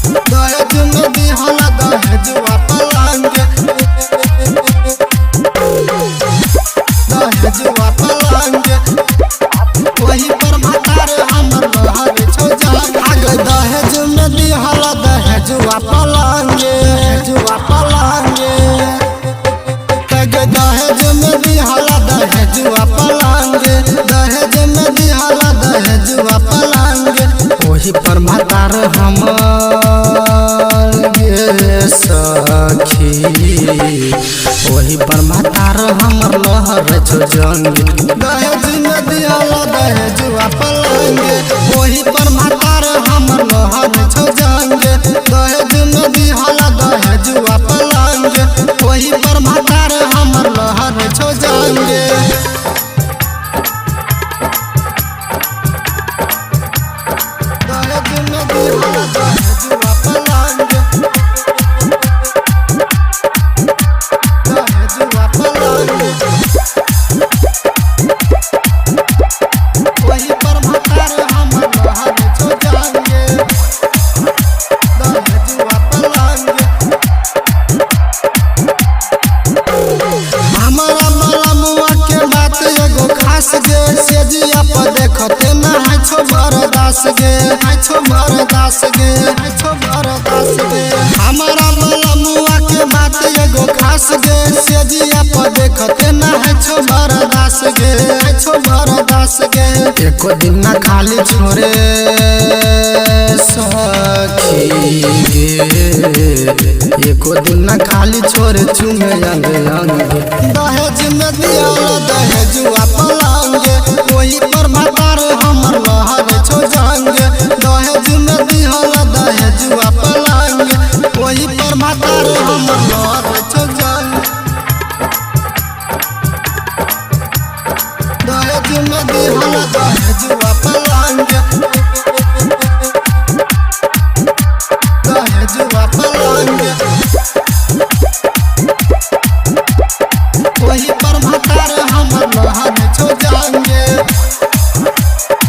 दहेज में दिहला दहेजुआ पलंग दहेजुआ पलंग वही पर भतार हमर लहर छो जान आग दहेज में दिहला दहेजुआ पलंग दहेजुआ पलंग दहेज में दिहला दहेजुआ पलंग दहेज में दिहला दहेजुआ पलंग वही पर भतार हमर गे सखी वही पर भतार हमर लहर छो जंग दहेज में दिहला दहेजुआ पलंग वही पर भतार हमर लहर छो जंग दहेज में दिहला दहेजुआ पलंग वही पर भतार हमर लहर छो जंग दहेज में दिहला दहेजुआ पलंग दहेजुआ पलंग वही पर भतार हमर लहर छो जंग दहेजुआ पलंग हमारा मलमुआ के बात एगो खास गे सेजिया पर देखते ना है छो बरदास गे है छो बरदास गे है छो बरदास गे हमारा मलमुआ के बात एगो खास गे सेजिया पर देखते ना है छो बरदास गे है छो बरदास गे एको दिन ना खाली छोरे सखी गे एको दिन ना खाली छोरे चुमे अंग अंग दहेज में दिहला दहेजुआ पलंग वही पर भतार हमर लहर छो जंग दहेज में दिहला दहेजुआ पलंग वही पर भतार हमर लहर छो जंग दहेज में दिहला दहेजुआ पलंग दहेजुआ पलंग वही पर भतार हमर लहर छो जंग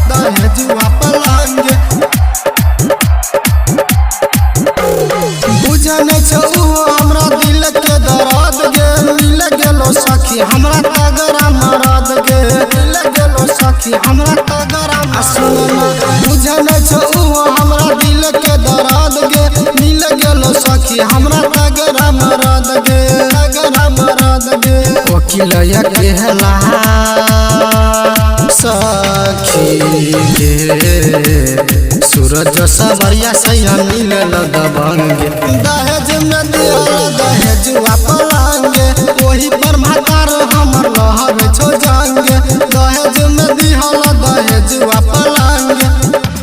दहेजुआ पलंग बुझन छौ हमरा दिल के दर्द गे मिल गेलो सखी हमरा तगरा मरद गे मिल गेलो सखी हमरा तगरा सुन बुझन छौ हमरा दिल के दर्द गे मिल गेलो सखी हमरा तगरा मरद गे तगरा मरद गे वकील या कहला सखी गे सूरज सवरिया सैया मिलल दबंग दहेज में दिहला दहेजुआ पलंग वही पर भतार हमर लहर छो जंग दहेज में दिहला दहेजुआ पलंग